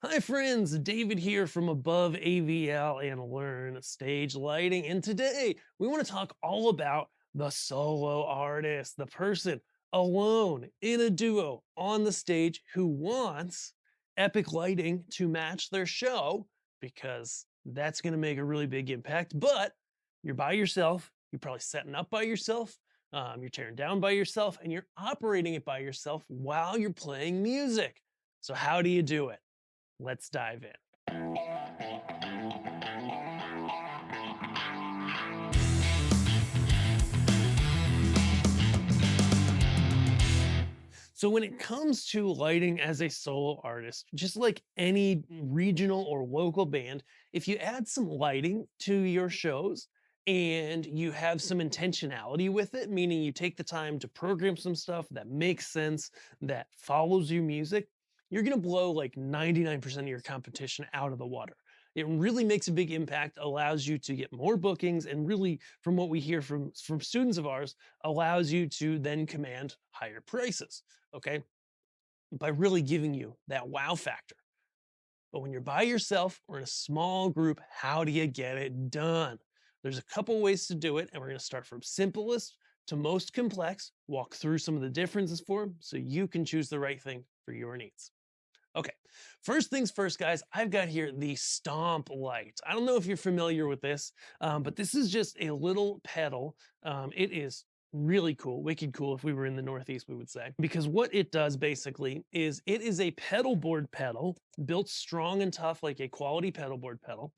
Hi friends, David here from Above AVL and Learn Stage Lighting. And today we want to talk all about the solo artist, the person alone in a duo on the stage who wants epic lighting to match their show because that's going to make a really big impact. But you're by yourself, you're probably setting up by yourself, you're tearing down by yourself, and you're operating it by yourself while you're playing music. So, how do you do it? Let's dive in. So, when it comes to lighting as a solo artist, just like any regional or local band, if you add some lighting to your shows and you have some intentionality with it, meaning you take the time to program some stuff that makes sense, that follows your music, you're going to blow like 99% of your competition out of the water. It really makes a big impact, allows you to get more bookings, and really, from what we hear from students of ours, allows you to then command higher prices. Okay, by really giving you that wow factor. But when you're by yourself or in a small group, how do you get it done? There's a couple ways to do it, and we're going to start from simplest to most complex, walk through some of the differences for them so you can choose the right thing for your needs. Okay, first things first, guys, I've got here the Stomp Light. I don't know if you're familiar with this, but this is just a little pedal. It is really cool, wicked cool. If we were in the Northeast, we would say, because what it does basically is it is a pedal board pedal built strong and tough like a quality pedal board pedal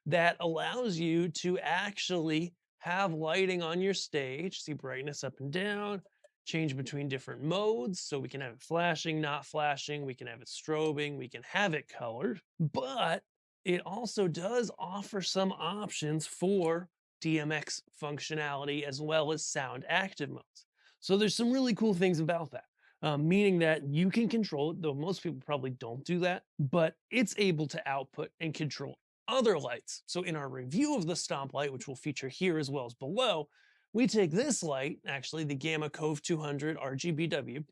that allows you to actually have lighting on your stage, see brightness up and down, change between different modes. So we can have it flashing, not flashing, we can have it strobing, we can have it colored, but it also does offer some options for DMX functionality as well as sound active modes. So there's some really cool things about that. Meaning that you can control it, though most people probably don't do that, but it's able to output and control other lights. So in our review of the Stomp Light, which we'll feature here as well as below, we take this light, actually the Gamma Cove 200 RGBW,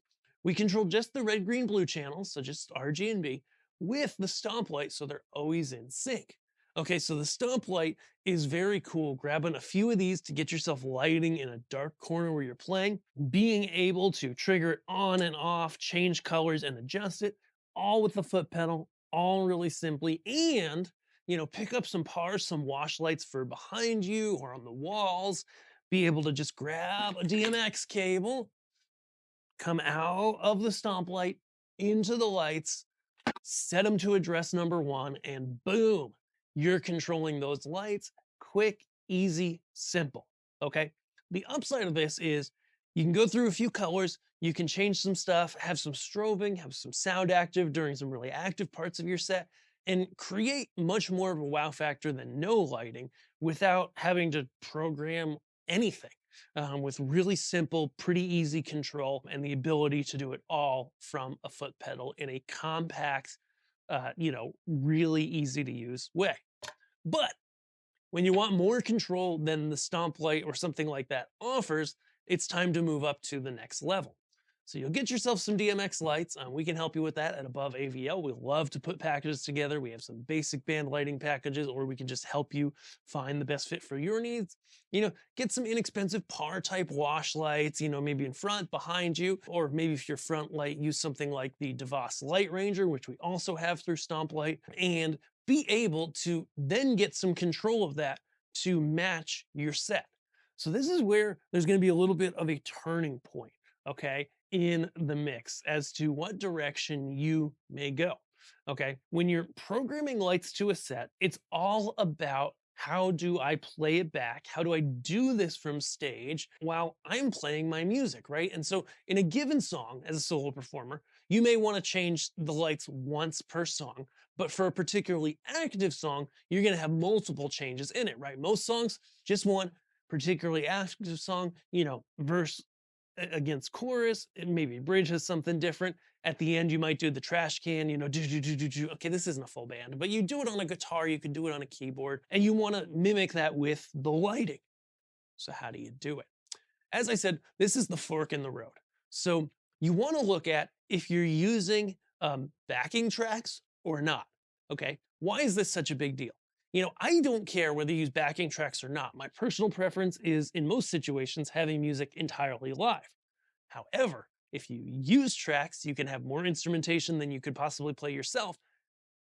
we control just the red, green, blue channels, so just RG and B, with the Stomp Light so they're always in sync. Okay, so the Stomp Light is very cool. Grabbing a few of these to get yourself lighting in a dark corner where you're playing, being able to trigger it on and off, change colors and adjust it, all with the foot pedal, all really simply, and pick up some pars, some wash lights for behind you or on the walls, be able to just grab a DMX cable, come out of the Stomp Light into the lights, set them to address number one, and boom, you're controlling those lights. Quick, easy, simple. Okay. The upside of this is you can go through a few colors, you can change some stuff, have some strobing, have some sound active during some really active parts of your set, and create much more of a wow factor than no lighting without having to program anything. With really simple, pretty easy control and the ability to do it all from a foot pedal in a compact, really easy to use way. But when you want more control than the Stomp Light or something like that offers, it's time to move up to the next level. So you'll get yourself some DMX lights. We can help you with that at Above AVL. We love to put packages together. We have some basic band lighting packages, or we can just help you find the best fit for your needs. Get some inexpensive par type wash lights, maybe in front, behind you, or maybe if your front light, use something like the DeVos Light Ranger, which we also have through Stomp Light, and be able to then get some control of that to match your set. So this is where there's going to be a little bit of a turning point, okay, in the mix as to what direction you may go. Okay, when you're programming lights to a set, it's all about how do I play it back? How do I do this from stage while I'm playing my music, right? And so in a given song, as a solo performer, you may want to change the lights once per song, but for a particularly active song, you're going to have multiple changes in it, right? Most songs, just one particularly active song, verse against chorus, and maybe bridge has something different. At the end, you might do the trash can, do, do, do, do, do. Okay, this isn't a full band, but you do it on a guitar, you could do it on a keyboard, and you want to mimic that with the lighting. So, how do you do it? As I said, this is the fork in the road. So, you want to look at if you're using backing tracks or not. Okay, why is this such a big deal? I don't care whether you use backing tracks or not. My personal preference is, in most situations, having music entirely live. However, if you use tracks, you can have more instrumentation than you could possibly play yourself.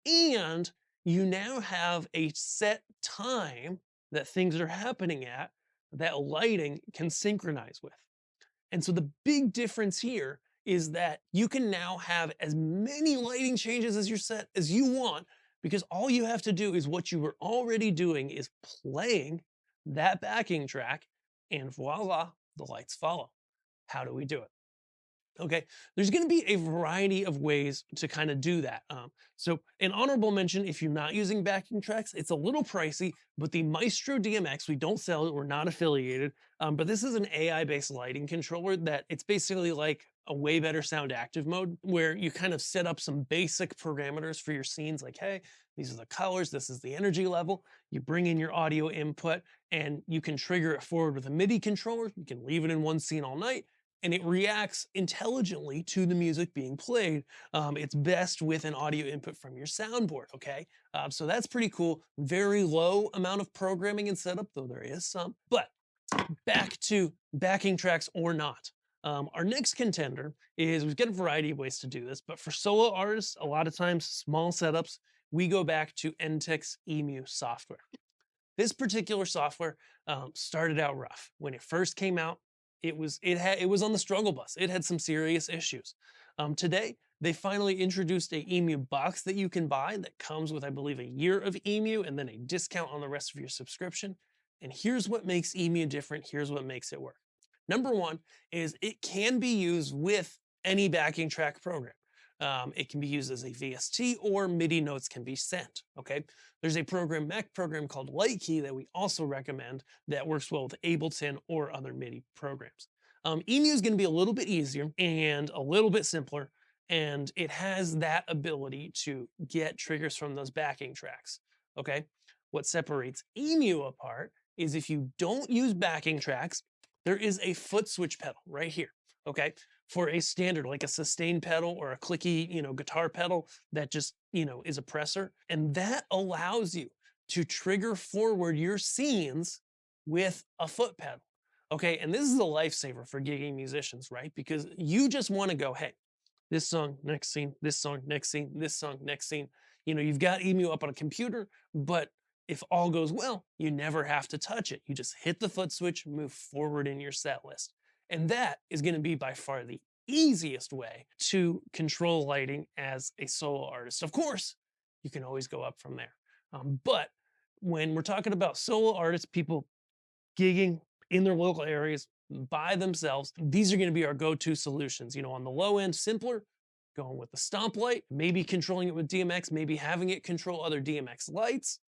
And you now have a set time that things are happening at that lighting can synchronize with. And so the big difference here is that you can now have as many lighting changes as your set as you want, because all you have to do is what you were already doing is playing that backing track, and voila, the lights follow. How do we do it? Okay, there's going to be a variety of ways to kind of do that. So, an honorable mention, if you're not using backing tracks, it's a little pricey, but the Maestro DMX, we don't sell it, we're not affiliated, but this is an AI-based lighting controller that it's basically like a way better sound active mode where you kind of set up some basic parameters for your scenes, like, hey, these are the colors, this is the energy level. You bring in your audio input and you can trigger it forward with a MIDI controller. You can leave it in one scene all night and it reacts intelligently to the music being played. It's best with an audio input from your soundboard, okay? So that's pretty cool. Very low amount of programming and setup, though there is some. But back to backing tracks or not. Our next contender is, we've got a variety of ways to do this, but for solo artists, a lot of times, small setups, we go back to Enttec's EMU software. This particular software started out rough. When it first came out, it was on the struggle bus. It had some serious issues. Today, they finally introduced a EMU box that you can buy that comes with, I believe, a year of EMU and then a discount on the rest of your subscription. And here's what makes EMU different. Here's what makes it work. Number one is it can be used with any backing track program. It can be used as a VST or MIDI notes can be sent, okay? There's a Mac program called Lightkey that we also recommend that works well with Ableton or other MIDI programs. EMU is gonna be a little bit easier and a little bit simpler, and it has that ability to get triggers from those backing tracks, okay? What separates EMU apart is if you don't use backing tracks, there is a foot switch pedal right here, okay? For a standard, like a sustain pedal or a clicky, guitar pedal that just, is a presser. And that allows you to trigger forward your scenes with a foot pedal. Okay, and this is a lifesaver for gigging musicians, right? Because you just want to go, hey, this song, next scene, this song, next scene, this song, next scene. You've got EMU up on a computer, but if all goes well, you never have to touch it. You just hit the foot switch, move forward in your set list. And that is going to be by far the easiest way to control lighting as a solo artist. Of course, you can always go up from there. But when we're talking about solo artists, people gigging in their local areas by themselves, these are going to be our go-to solutions. On the low end, simpler, going with the Stomp Light, maybe controlling it with DMX, maybe having it control other DMX lights,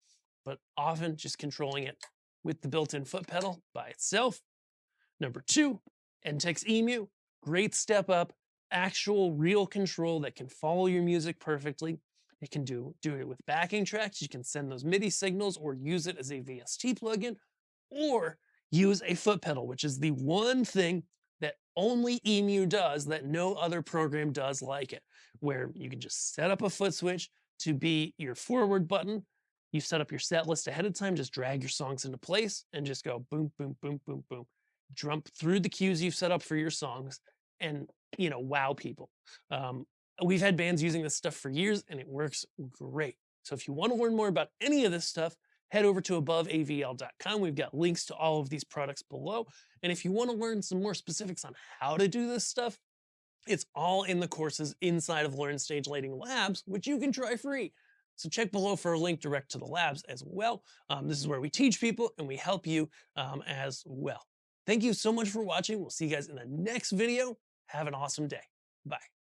but often just controlling it with the built-in foot pedal by itself. Number two, Enttec's EMU, great step up, actual real control that can follow your music perfectly. It can do it with backing tracks. You can send those MIDI signals or use it as a VST plugin, or use a foot pedal, which is the one thing that only EMU does that no other program does like it, where you can just set up a foot switch to be your forward button. You set up your set list ahead of time, just drag your songs into place and just go boom, boom, boom, boom, boom. Jump through the cues you've set up for your songs and, wow people. We've had bands using this stuff for years and it works great. So if you want to learn more about any of this stuff, head over to aboveavl.com. We've got links to all of these products below. And if you want to learn some more specifics on how to do this stuff, it's all in the courses inside of Learn Stage Lighting Labs, which you can try free. So check below for a link direct to the labs as well. This is where we teach people and we help you as well. Thank you so much for watching. We'll see you guys in the next video. Have an awesome day. Bye.